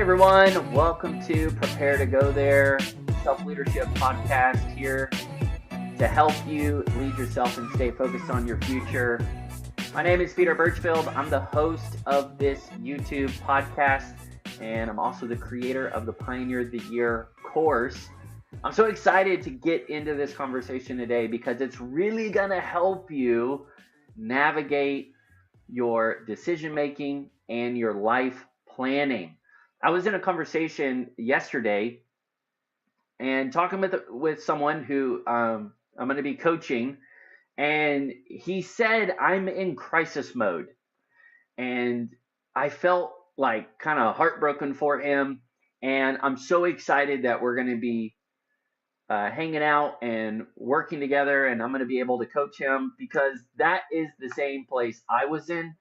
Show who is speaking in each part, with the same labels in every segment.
Speaker 1: Hey everyone, welcome to Prepare to Go There, self-leadership podcast here to help you lead yourself and stay focused on your future. My name is Peter Burchfield. I'm the host of this YouTube podcast, and I'm also the creator of the Pioneer of the Year course. I'm so excited to get into this conversation today because it's really going to help you navigate your decision-making and your life planning. I was in a conversation yesterday and talking with someone who I'm going to be coaching, and he said, I'm in crisis mode. And I felt like kind of heartbroken for him. And I'm so excited that we're going to be hanging out and working together, and I'm going to be able to coach him because that is the same place I was in.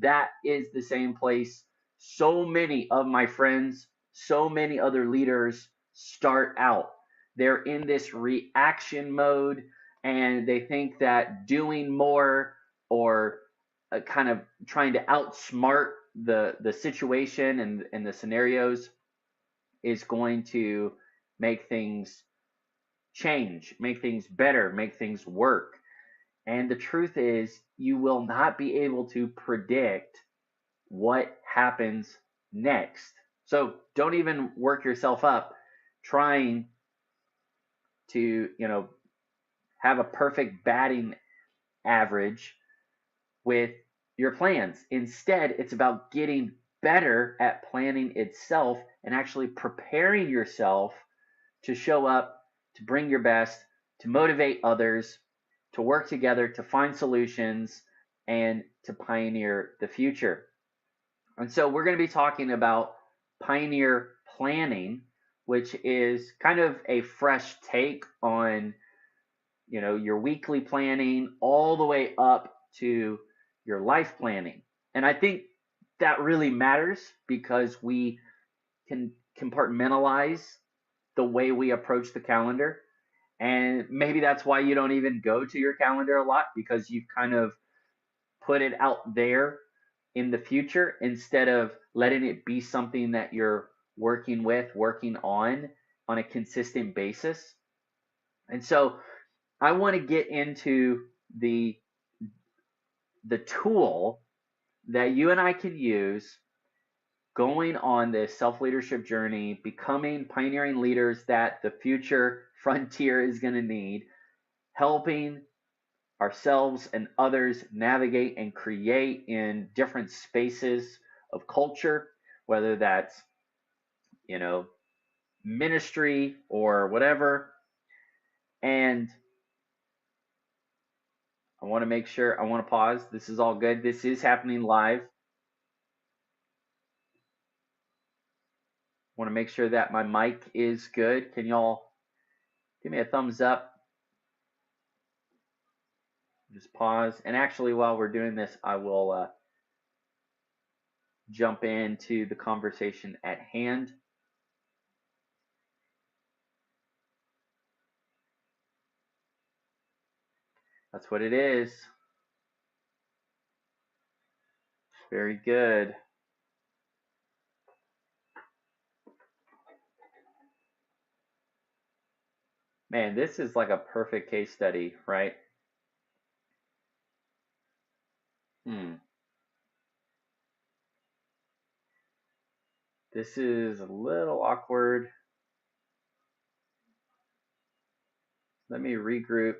Speaker 1: That is the same place so many of my friends, so many other leaders start out. They're in this reaction mode, and they think that doing more or kind of trying to outsmart the situation and the scenarios is going to make things change, make things better, make things work. And the truth is, you will not be able to predict what happens next. So don't even work yourself up trying to, have a perfect batting average with your plans. Instead, it's about getting better at planning itself and actually preparing yourself to show up, to bring your best, to motivate others, to work together, to find solutions, and to pioneer the future. And so we're going to be talking about pioneer planning, which is kind of a fresh take on, your weekly planning all the way up to your life planning. And I think that really matters because we can compartmentalize the way we approach the calendar. And maybe that's why you don't even go to your calendar a lot, because you've kind of put it out there in the future instead of letting it be something that you're working on a consistent basis. And so I want to get into the tool that you and I can use going on this self-leadership journey, becoming pioneering leaders that the future frontier is going to need, helping ourselves and others navigate and create in different spaces of culture, whether that's, ministry or whatever. And I want to pause. This is all good. This is happening live. I want to make sure that my mic is good. Can y'all give me a thumbs up? Just pause. And actually, while we're doing this, I will jump into the conversation at hand. That's what it is. Very good. Man, this is like a perfect case study, right? This is a little awkward. Let me regroup.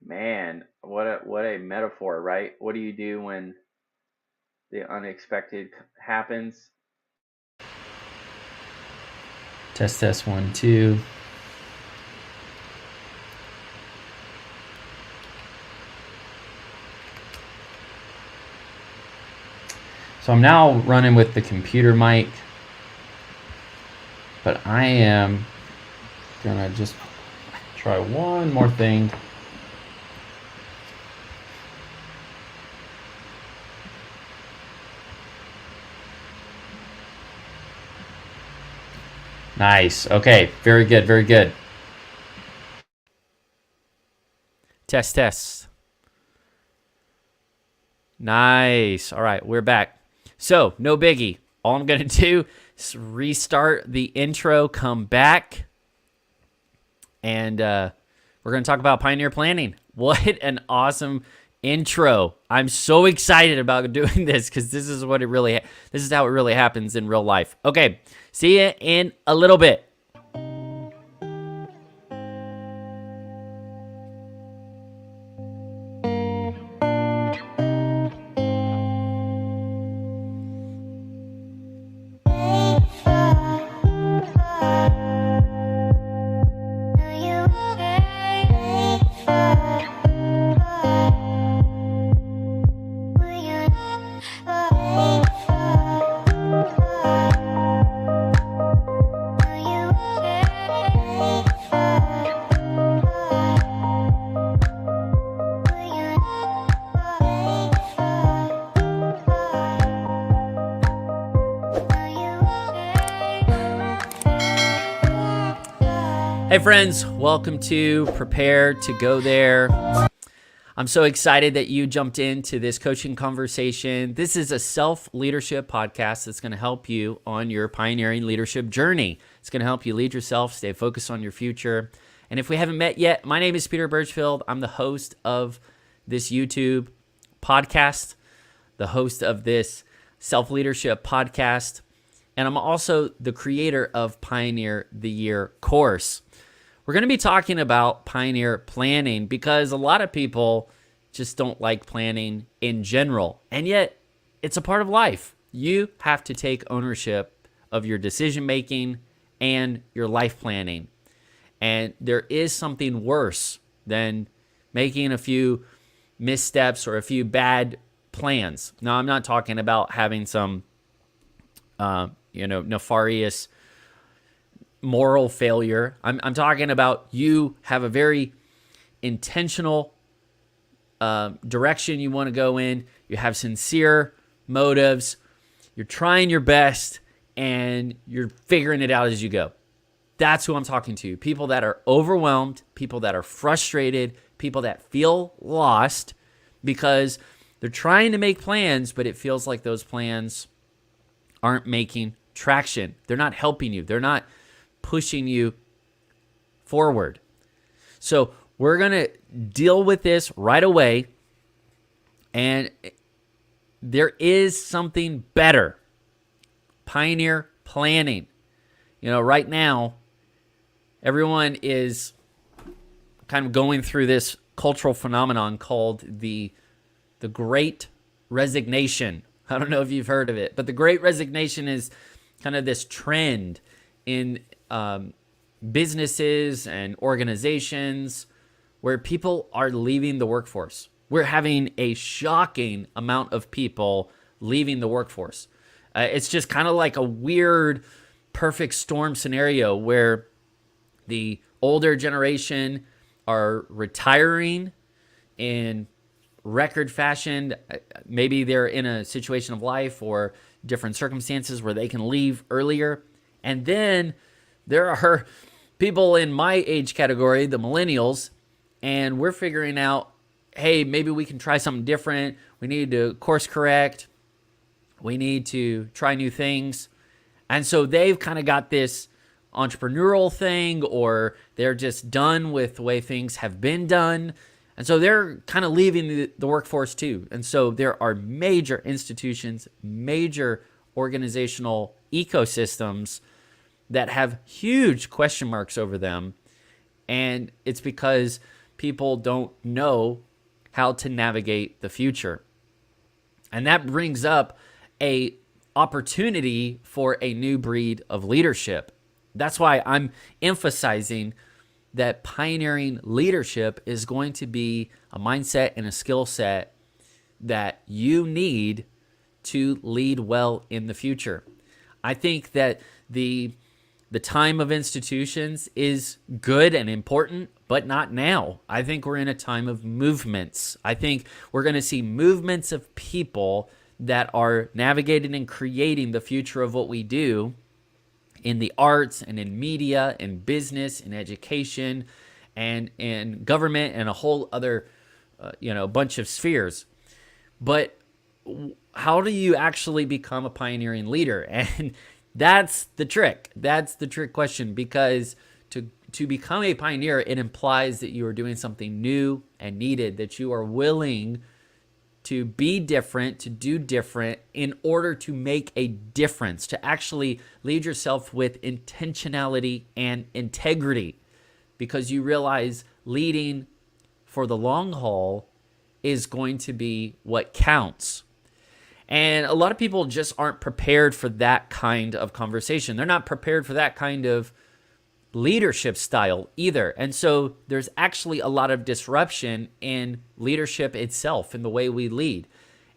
Speaker 1: Man, what a metaphor, right? What do you do when the unexpected happens? Test 1 2. So I'm now running with the computer mic, but I am gonna just try one more thing. Nice. Okay. Very good. Very good.
Speaker 2: Test, test. Nice. All right, we're back. So, no biggie. All I'm going to do is restart the intro, come back, and we're going to talk about Pioneer Planning. What an awesome intro. I'm so excited about doing this because this is how it really happens in real life. Okay, see you in a little bit. Hey friends, welcome to Prepare to Go There. I'm so excited that you jumped into this coaching conversation. This is a self-leadership podcast that's going to help you on your pioneering leadership journey. It's going to help you lead yourself, stay focused on your future. And if we haven't met yet, my name is Peter Burchfield. I'm the host of this YouTube podcast, the host of this self-leadership podcast, and I'm also the creator of Pioneer the Year course. We're going to be talking about Pioneer planning because a lot of people just don't like planning in general, and yet it's a part of life. You have to take ownership of your decision making and your life planning. And there is something worse than making a few missteps or a few bad plans. Now, I'm not talking about having some nefarious moral failure. I'm talking about you have a very intentional direction you want to go in. You have sincere motives. You're trying your best, and you're figuring it out as you go. That's who I'm talking to. People that are overwhelmed, people that are frustrated, people that feel lost because they're trying to make plans, but it feels like those plans aren't making traction. They're not helping you. They're not pushing you forward. So we're going to deal with this right away. And there is something better. Pioneer planning. Right now, everyone is kind of going through this cultural phenomenon called the Great Resignation. I don't know if you've heard of it, but the Great Resignation is kind of this trend in businesses and organizations where people are leaving the workforce. We're having a shocking amount of people leaving the workforce. It's just kind of like a weird, perfect storm scenario where the older generation are retiring in record fashion. Maybe they're in a situation of life or different circumstances where they can leave earlier. And then there are people in my age category, the millennials, and we're figuring out, hey, maybe we can try something different. We need to course correct. We need to try new things. And so they've kind of got this entrepreneurial thing, or they're just done with the way things have been done. And so they're kind of leaving the workforce too. And so there are major institutions, major organizational ecosystems that have huge question marks over them. And it's because people don't know how to navigate the future. And that brings up a opportunity for a new breed of leadership. That's why I'm emphasizing that pioneering leadership is going to be a mindset and a skill set that you need to lead well in the future. I think that the time of institutions is good and important, but not now. I think we're in a time of movements. I think we're going to see movements of people that are navigating and creating the future of what we do in the arts and in media and business and education and in government and a whole other bunch of spheres. But how do you actually become a pioneering leader? And that's the trick. That's the trick question, because to become a pioneer, it implies that you are doing something new and needed, that you are willing to be different, to do different in order to make a difference, to actually lead yourself with intentionality and integrity, because you realize leading for the long haul is going to be what counts. And a lot of people just aren't prepared for that kind of conversation. They're not prepared for that kind of leadership style either. And so there's actually a lot of disruption in leadership itself, in the way we lead.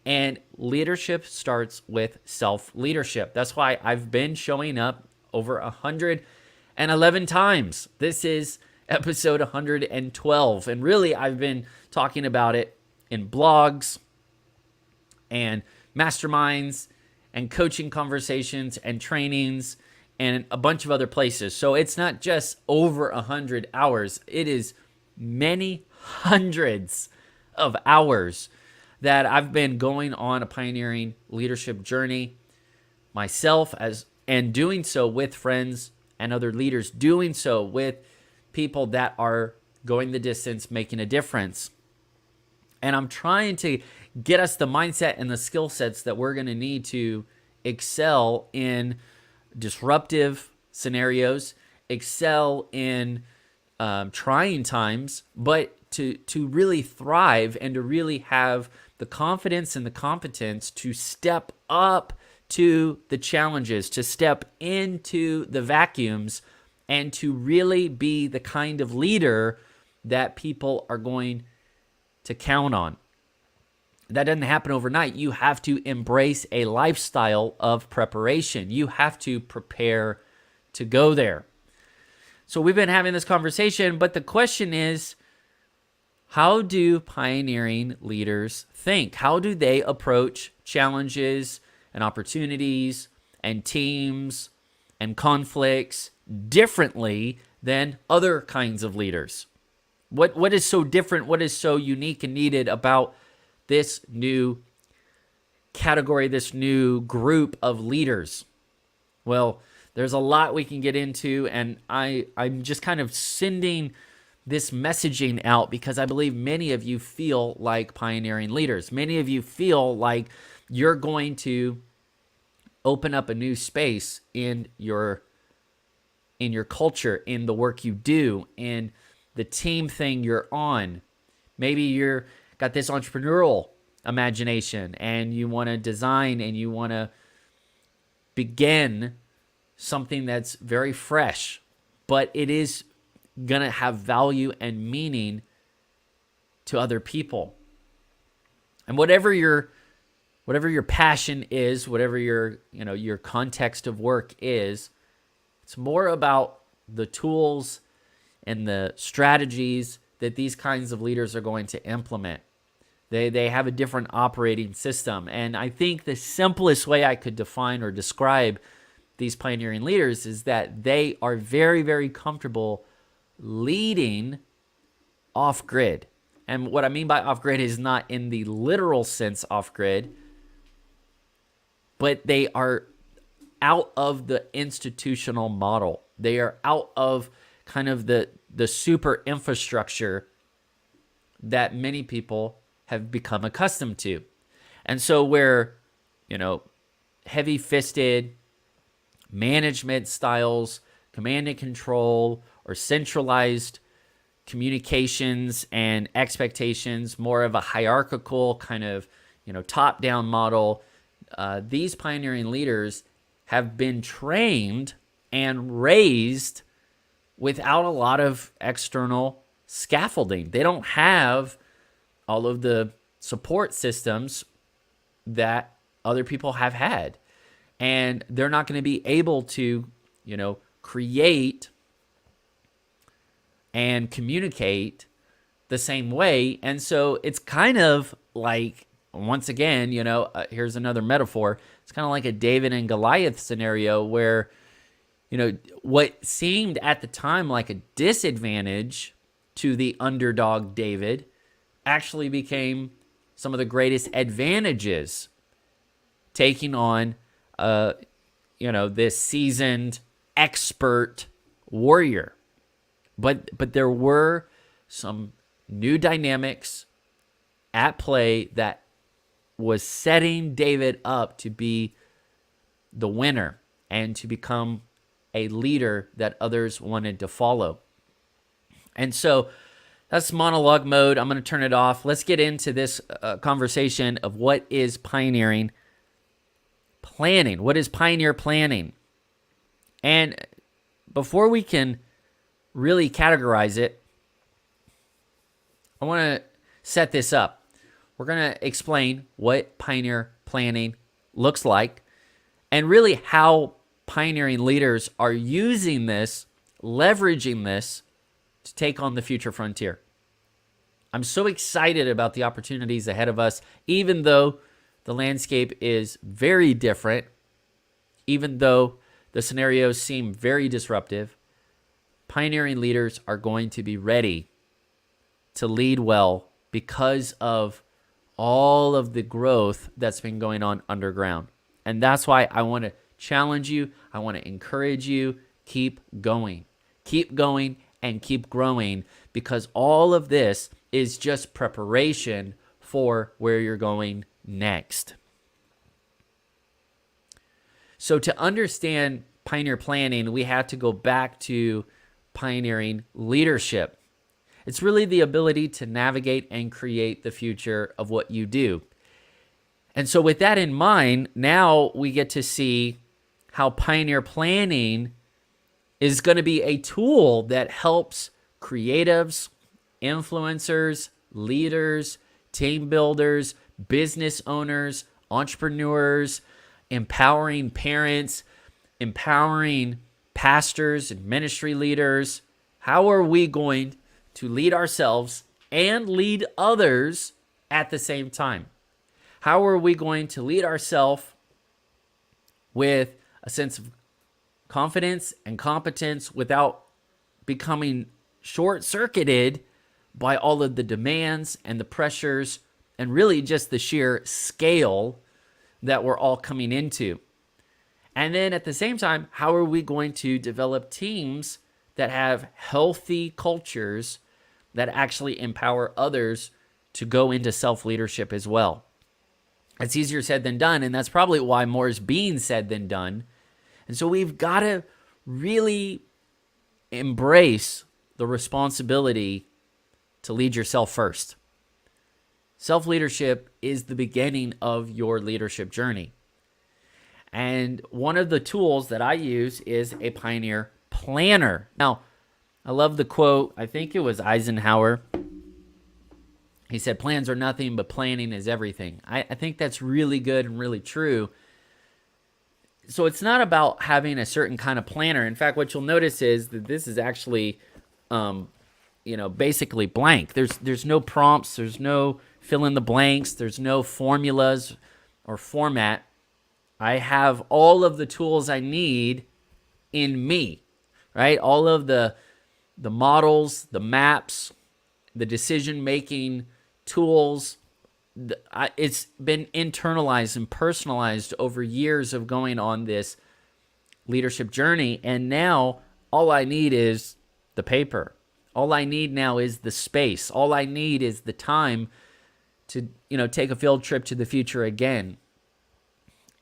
Speaker 2: And leadership starts with self-leadership. That's why I've been showing up over 111 times. This is episode 112. And really, I've been talking about it in blogs and masterminds and coaching conversations and trainings and a bunch of other places. So it's not just over 100 hours. It is many hundreds of hours that I've been going on a pioneering leadership journey myself, and doing so with friends and other leaders, doing so with people that are going the distance, making a difference. And I'm trying to get us the mindset and the skill sets that we're going to need to excel in disruptive scenarios, excel in trying times, but to really thrive and to really have the confidence and the competence to step up to the challenges, to step into the vacuums, and to really be the kind of leader that people are going to count on. That doesn't happen overnight. You have to embrace a lifestyle of preparation. You have to prepare to go there. So we've been having this conversation, but the question is, how do pioneering leaders think? How do they approach challenges and opportunities and teams and conflicts differently than other kinds of leaders? What is so different? What is so unique and needed about this new category, this new group of leaders? Well, there's a lot we can get into, and I'm just kind of sending this messaging out because I believe many of you feel like pioneering leaders. Many of you feel like you're going to open up a new space in your culture, in the work you do, in the team thing you're on. Maybe you're got this entrepreneurial imagination and you want to design and you want to begin something that's very fresh, but it is going to have value and meaning to other people. And whatever your passion is, whatever your context of work is, it's more about the tools and the strategies that these kinds of leaders are going to implement. They have a different operating system. And I think the simplest way I could define or describe these pioneering leaders is that they are very, very comfortable leading off-grid. And what I mean by off-grid is not in the literal sense off-grid, but they are out of the institutional model. They are out of kind of the super infrastructure that many people have become accustomed to. And so where, heavy-fisted management styles, command and control, or centralized communications and expectations, more of a hierarchical kind of, top-down model, these pioneering leaders have been trained and raised without a lot of external scaffolding. They don't have all of the support systems that other people have had. And they're not going to be able to, create and communicate the same way. And so it's kind of like, once again, here's another metaphor. It's kind of like a David and Goliath scenario where, what seemed at the time like a disadvantage to the underdog David actually became some of the greatest advantages, taking on, this seasoned expert warrior. But there were some new dynamics at play that was setting David up to be the winner and to become a leader that others wanted to follow. And so that's monologue mode. I'm going to turn it off. Let's get into this conversation of what is pioneering planning. What is pioneer planning? And before we can really categorize it, I want to set this up. We're going to explain what pioneer planning looks like and really how pioneering leaders are using this, leveraging this to take on the future frontier. I'm so excited about the opportunities ahead of us, even though the landscape is very different, even though the scenarios seem very disruptive. Pioneering leaders are going to be ready to lead well because of all of the growth that's been going on underground. And that's why I want to challenge you. I want to encourage you. Keep going. Keep going and keep growing, because all of this is just preparation for where you're going next. So to understand pioneer planning, we have to go back to pioneering leadership. It's really the ability to navigate and create the future of what you do. And so with that in mind, now we get to see how pioneer planning is going to be a tool that helps creatives, influencers, leaders, team builders, business owners, entrepreneurs, empowering parents, empowering pastors and ministry leaders. How are we going to lead ourselves and lead others at the same time? How are we going to lead ourselves with a sense of confidence and competence without becoming short-circuited by all of the demands and the pressures and really just the sheer scale that we're all coming into? And then at the same time, how are we going to develop teams that have healthy cultures that actually empower others to go into self-leadership as well? It's easier said than done, and that's probably why more is being said than done. And so we've got to really embrace the responsibility to lead yourself first. Self-leadership is the beginning of your leadership journey. And one of the tools that I use is a pioneer planner. Now, I love the quote. I think it was Eisenhower. He said, "Plans are nothing, but planning is everything." I think that's really good and really true. So it's not about having a certain kind of planner. In fact, what you'll notice is that this is actually, basically blank. There's no prompts. There's no fill in the blanks. There's no formulas or format. I have all of the tools I need in me, right? All of the models, the maps, the decision-making tools. It's been internalized and personalized over years of going on this leadership journey. And now all I need is the paper. All I need now is the space. All I need is the time to, take a field trip to the future again.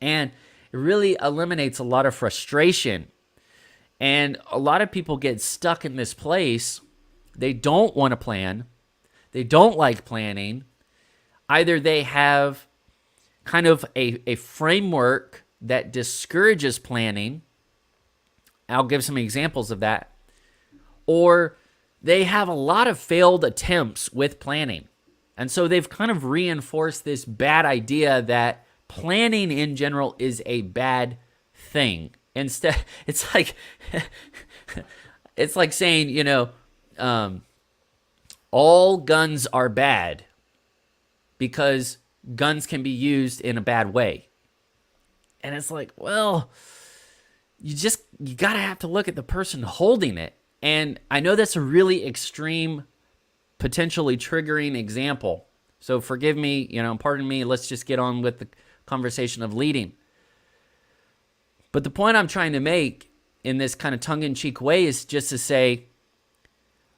Speaker 2: And it really eliminates a lot of frustration. And a lot of people get stuck in this place. They don't want to plan. They don't like planning. Either they have kind of a framework that discourages planning. I'll give some examples of that. Or they have a lot of failed attempts with planning. And so they've kind of reinforced this bad idea that planning in general is a bad thing. Instead, it's like saying, all guns are bad because guns can be used in a bad way. And it's like, well, you got to have to look at the person holding it. And I know that's a really extreme, potentially triggering example. So forgive me, pardon me. Let's just get on with the conversation of leading. But the point I'm trying to make in this kind of tongue-in-cheek way is just to say,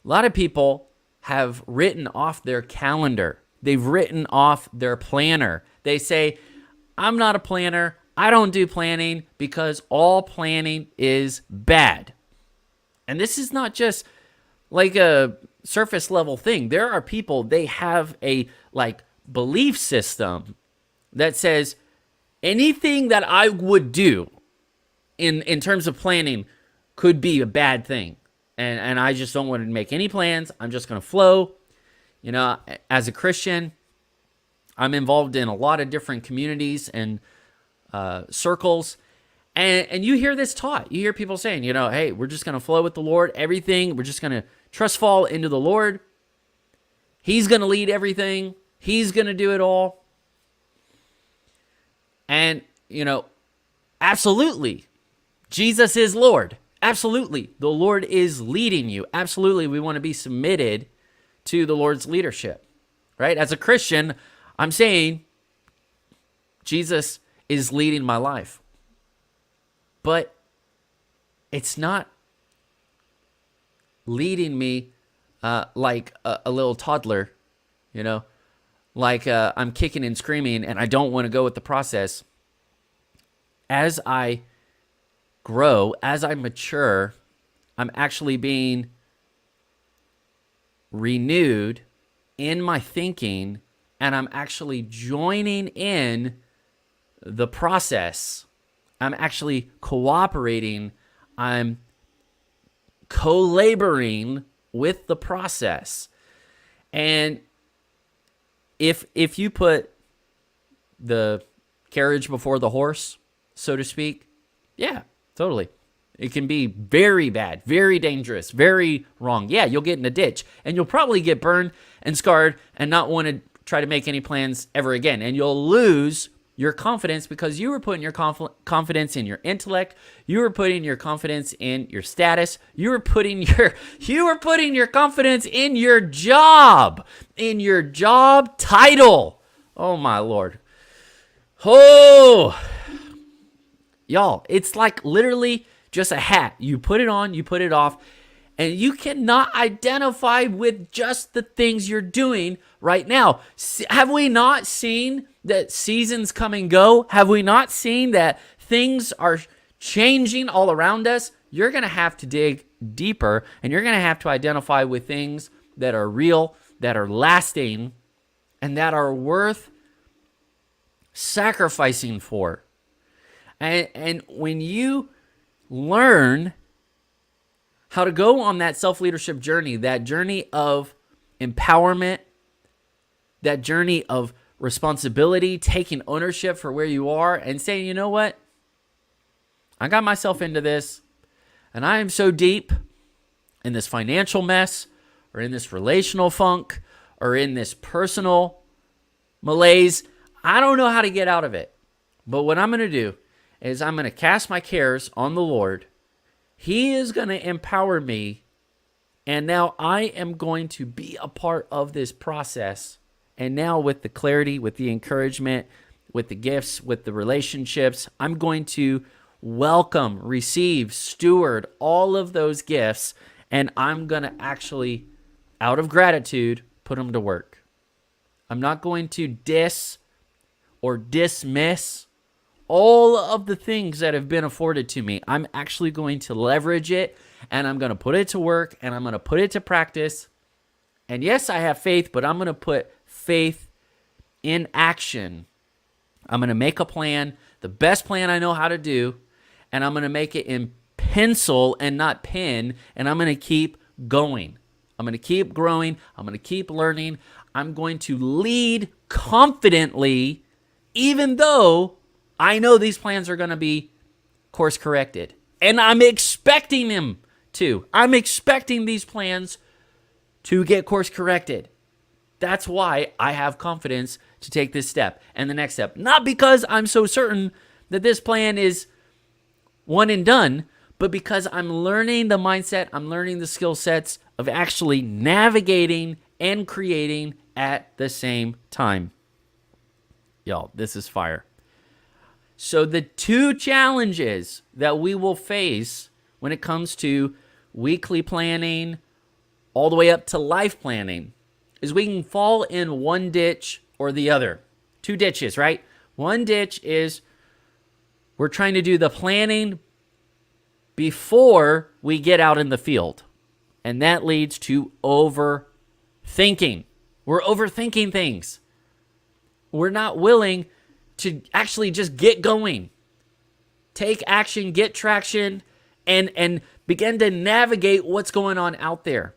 Speaker 2: a lot of people have written off their calendar. They've written off their planner. They say, I'm not a planner. I don't do planning because all planning is bad. And this is not just like a surface level thing. There are people, they have a belief system that says anything that I would do in terms of planning could be a bad thing. And I just don't want to make any plans. I'm just going to flow. As a Christian, I'm involved in a lot of different communities and circles. And you hear this taught. You hear people saying, hey, we're just going to flow with the Lord. Everything, we're just going to trust fall into the Lord. He's going to lead everything. He's going to do it all. And, absolutely, Jesus is Lord. Absolutely, the Lord is leading you. Absolutely, we want to be submitted to the Lord's leadership, right? As a Christian, I'm saying Jesus is leading my life. But it's not leading me like a little toddler, like I'm kicking and screaming and I don't want to go with the process. As I grow, as I mature, I'm actually being renewed in my thinking, and I'm actually joining in the process. I'm actually cooperating. I'm co-laboring with the process. And if you put the carriage before the horse, so to speak, yeah, totally. It can be very bad, very dangerous, very wrong. Yeah, you'll get in a ditch, and you'll probably get burned and scarred and not want to try to make any plans ever again. And you'll lose your confidence because you were putting your confidence in your intellect. You were putting your confidence in your status. You were putting your confidence in your job title. Oh my Lord. Oh, y'all, it's like literally just a hat. You put it on, you put it off, and you cannot identify with just the things you're doing right now. Have we not seen that seasons come and go? Have we not seen that things are changing all around us? You're going to have to dig deeper, and you're going to have to identify with things that are real, that are lasting, and that are worth sacrificing for. And when you learn how to go on that self-leadership journey, that journey of empowerment, that journey of responsibility, taking ownership for where you are and saying, you know what? I got myself into this, and I am so deep in this financial mess or in this relational funk or in this personal malaise. I don't know how to get out of it. But what I'm going to do is I'm going to cast my cares on the Lord. He is going to empower me. And now I am going to be a part of this process. And now with the clarity, with the encouragement, with the gifts, with the relationships, I'm going to welcome, receive, steward all of those gifts. And I'm going to actually, out of gratitude, put them to work. I'm not going to diss or dismiss all of the things that have been afforded to me. I'm actually going to leverage it, and I'm going to put it to work, and I'm going to put it to practice. And yes, I have faith, but I'm going to put faith in action. I'm going to make a plan, the best plan I know how to do, and I'm going to make it in pencil and not pen, and I'm going to keep going. I'm going to keep growing. I'm going to keep learning. I'm going to lead confidently, even though I know these plans are going to be course corrected. And I'm expecting them to. I'm expecting these plans to get course corrected. That's why I have confidence to take this step and the next step. Not because I'm so certain that this plan is one and done, but because I'm learning the mindset, I'm learning the skill sets of actually navigating and creating at the same time. Y'all, this is fire. So the two challenges that we will face when it comes to weekly planning all the way up to life planning is we can fall in one ditch or the other. Two ditches, right? One ditch is we're trying to do the planning before we get out in the field. And that leads to overthinking. We're overthinking things. We're not willing to actually just get going. Take action, get traction, and begin to navigate what's going on out there.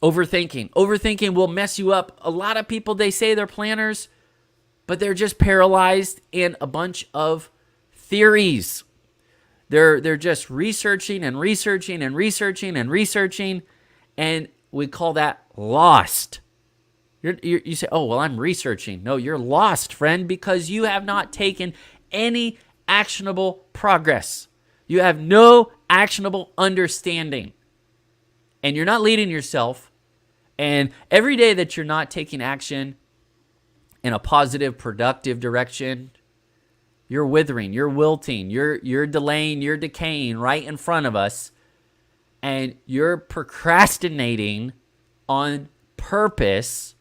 Speaker 2: Overthinking. Overthinking will mess you up. A lot of people, they say they're planners, but they're just paralyzed in a bunch of theories. They're just researching and researching and researching and researching, and we call that lost. You say, oh, well, I'm researching. No, you're lost, friend, because you have not taken any actionable progress. You have no actionable understanding, and you're not leading yourself. And every day that you're not taking action in a positive, productive direction, you're withering, you're wilting, you're delaying, you're decaying right in front of us, and you're procrastinating on purpose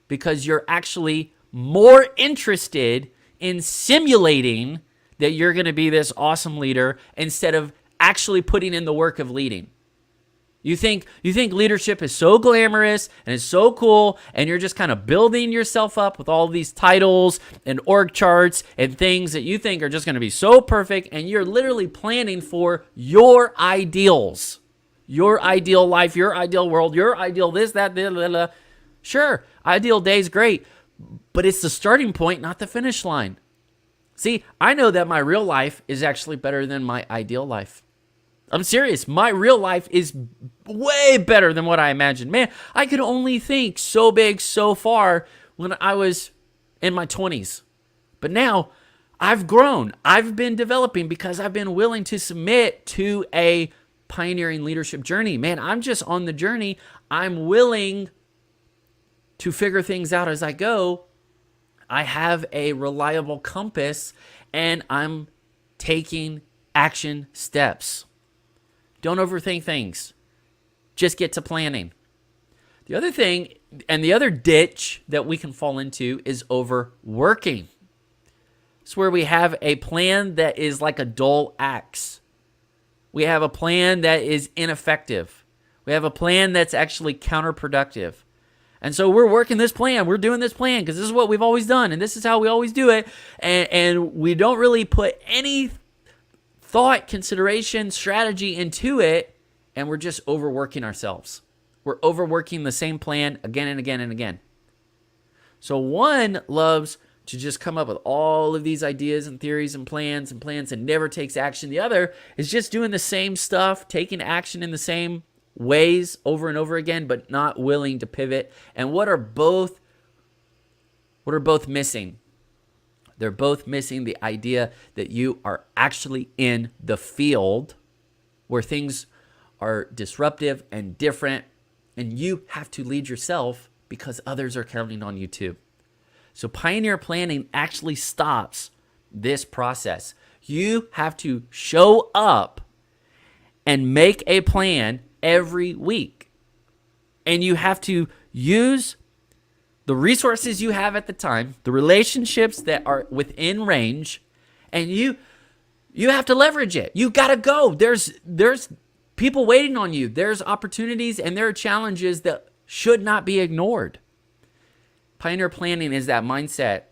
Speaker 2: because you're actually more interested in simulating that you're going to be this awesome leader instead of actually putting in the work of leading. You think leadership is so glamorous and it's so cool, and you're just kind of building yourself up with all these titles and org charts and things that you think are just going to be so perfect, and you're literally planning for your ideals, your ideal life, your ideal world, your ideal this, that, blah, blah, blah. Sure, ideal day's great, but it's the starting point, not the finish line. See, I know that my real life is actually better than my ideal life. I'm serious. My real life is way better than what I imagined. Man, I could only think so big, so far when I was in my 20s. But now I've grown. I've been developing because I've been willing to submit to a pioneering leadership journey. Man, I'm just on the journey. I'm willing to figure things out as I go. I have a reliable compass, and I'm taking action steps. Don't overthink things. Just get to planning. The other thing, and the other ditch that we can fall into, is overworking. It's where we have a plan that is like a dull axe. We have a plan that is ineffective. We have a plan that's actually counterproductive. And so we're working this plan. We're doing this plan because this is what we've always done, and this is how we always do it. And we don't really put any thought, consideration, strategy into it, and we're just overworking ourselves. We're overworking the same plan again and again and again. So one loves to just come up with all of these ideas and theories and plans and never takes action. The other is just doing the same stuff, taking action in the same ways over and over again, but not willing to pivot. And what are both missing? They're both missing the idea that you are actually in the field where things are disruptive and different, and you have to lead yourself because others are counting on you too. So pioneer planning actually stops this process. You have to show up and make a plan every week. And you have to use the resources you have at the time, the relationships that are within range, and you have to leverage it. You got to go. There's people waiting on you. There's opportunities and there are challenges that should not be ignored. Pioneer planning is that mindset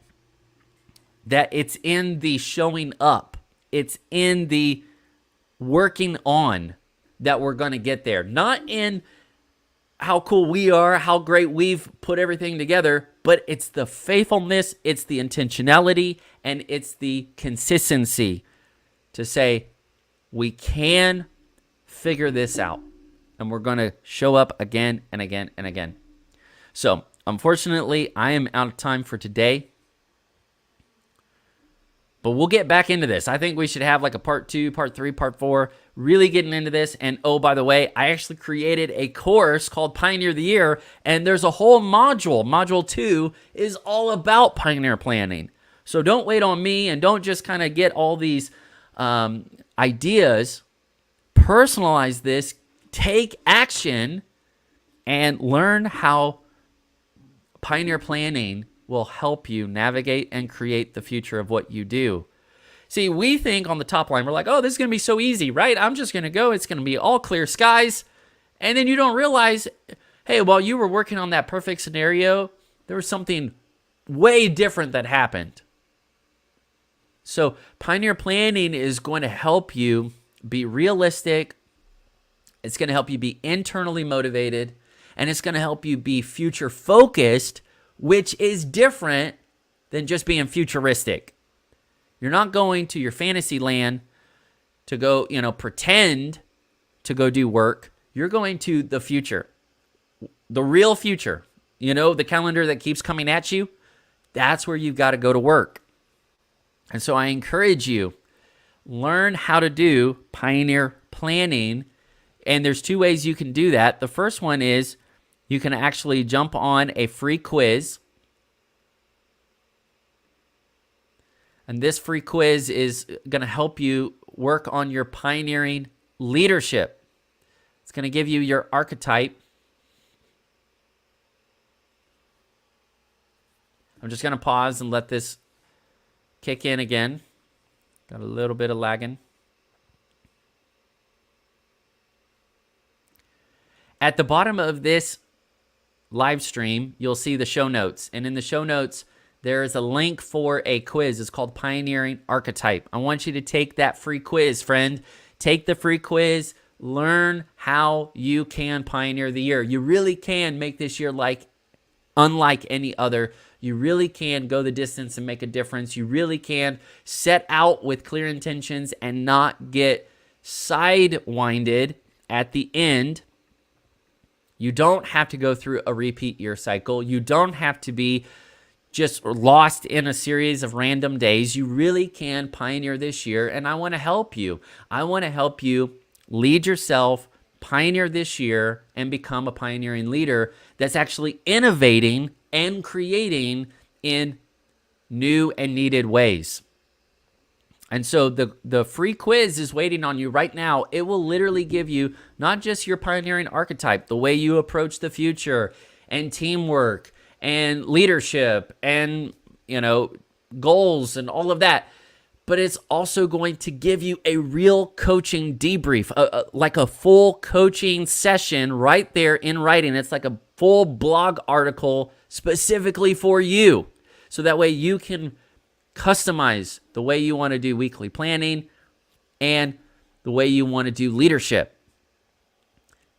Speaker 2: that it's in the showing up. It's in the working on that we're going to get there. Not in how cool we are, how great we've put everything together, but it's the faithfulness, it's the intentionality, and it's the consistency to say, we can figure this out, and we're going to show up again and again and again. So, unfortunately, I am out of time for today. But we'll get back into this. I think we should have like a part 2, part 3, part 4, really getting into this. And oh, by the way, I actually created a course called Pioneer the Year, and there's a whole module. Module 2 is all about pioneer planning. So don't wait on me, and don't just kind of get all these ideas. Personalize this, take action, and learn how pioneer planning will help you navigate and create the future of what you do. See, we think on the top line, we're like, oh, this is going to be so easy, right? I'm just going to go. It's going to be all clear skies. And then you don't realize, hey, while you were working on that perfect scenario, there was something way different that happened. So pioneer planning is going to help you be realistic. It's going to help you be internally motivated. And it's going to help you be future focused, which is different than just being futuristic. You're not going to your fantasy land to go, pretend to go do work. You're going to the future, the real future. The calendar that keeps coming at you. That's where you've got to go to work. And so I encourage you, learn how to do pioneer planning. And there's 2 ways you can do that. The first one is you can actually jump on a free quiz. And this free quiz is going to help you work on your pioneering leadership. It's going to give you your archetype. I'm just going to pause and let this kick in again. Got a little bit of lagging. At the bottom of this live stream, you'll see the show notes. And in the show notes, there is a link for a quiz. It's called Pioneering Archetype. I want you to take that free quiz, friend. Take the free quiz. Learn how you can pioneer the year. You really can make this year unlike any other. You really can go the distance and make a difference. You really can set out with clear intentions and not get sidewinded at the end. You don't have to go through a repeat year cycle. You don't have to be just lost in a series of random days. You really can pioneer this year, and I want to help you. I want to help you lead yourself, pioneer this year, and become a pioneering leader that's actually innovating and creating in new and needed ways. And so the free quiz is waiting on you right now. It will literally give you not just your pioneering archetype, the way you approach the future, and teamwork, and leadership, and goals, and all of that, but it's also going to give you a real coaching debrief, like a full coaching session right there in writing. It's like a full blog article specifically for you, so that way you can customize the way you want to do weekly planning and the way you want to do leadership.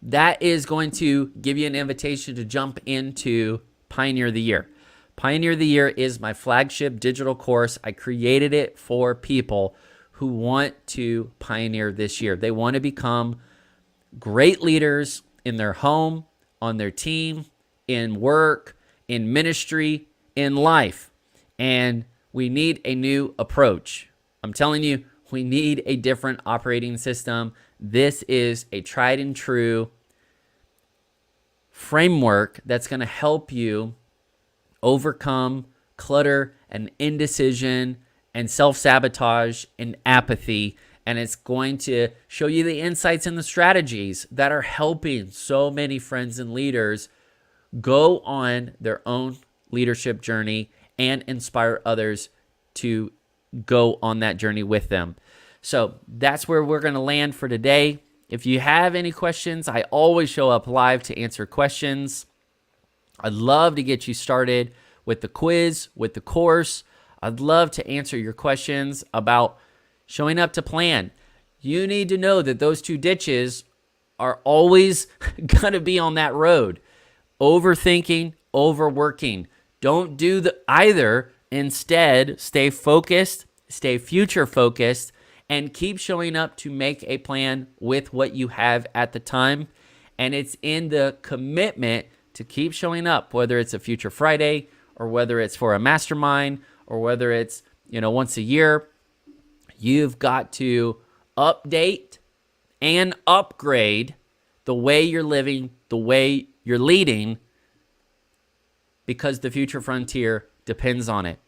Speaker 2: That is going to give you an invitation to jump into Pioneer the Year. Pioneer the Year is my flagship digital course. I created it for people who want to pioneer this year. They want to become great leaders in their home, on their team, in work, in ministry, in life. And we need a new approach. I'm telling you, we need a different operating system. This is a tried and true framework that's going to help you overcome clutter and indecision and self-sabotage and apathy. And it's going to show you the insights and the strategies that are helping so many friends and leaders go on their own leadership journey and inspire others to go on that journey with them. So that's where we're going to land for today. If you have any questions, I always show up live to answer questions. I'd love to get you started with the quiz, with the course. I'd love to answer your questions about showing up to plan. You need to know that those 2 ditches are always going to be on that road. Overthinking, overworking. Don't do either. Instead, stay focused, stay future focused, and keep showing up to make a plan with what you have at the time. And it's in the commitment to keep showing up, whether it's a Future Friday, or whether it's for a mastermind, or whether it's once a year. You've got to update and upgrade the way you're living, the way you're leading, because the future frontier depends on it.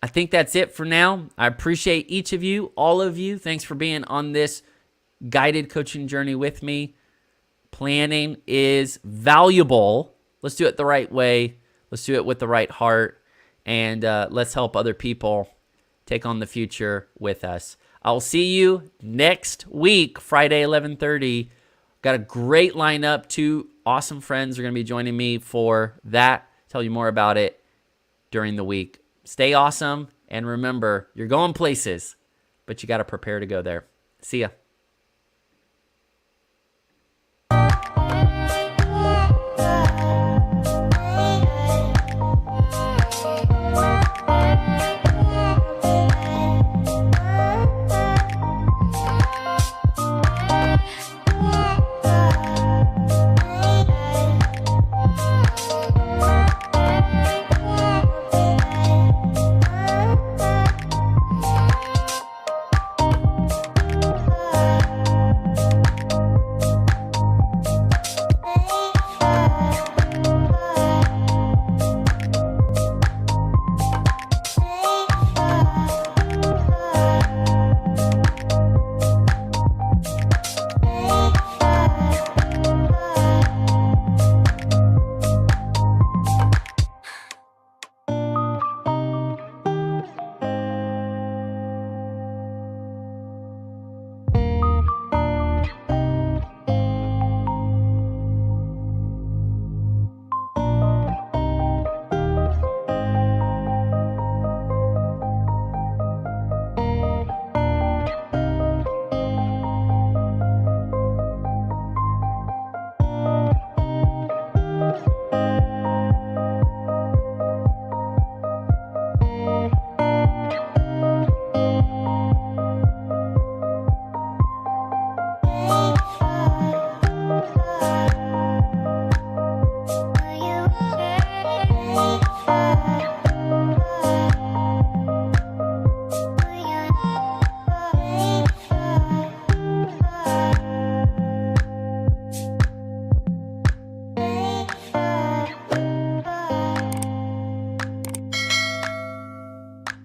Speaker 2: I think that's it for now. I appreciate each of you, all of you. Thanks for being on this guided coaching journey with me. Planning is valuable. Let's do it the right way. Let's do it with the right heart. And let's help other people take on the future with us. I'll see you next week, Friday, 11:30. Got a great lineup. 2 awesome friends are going to be joining me for that. Tell you more about it during the week. Stay awesome. And remember, you're going places, but you got to prepare to go there. See ya.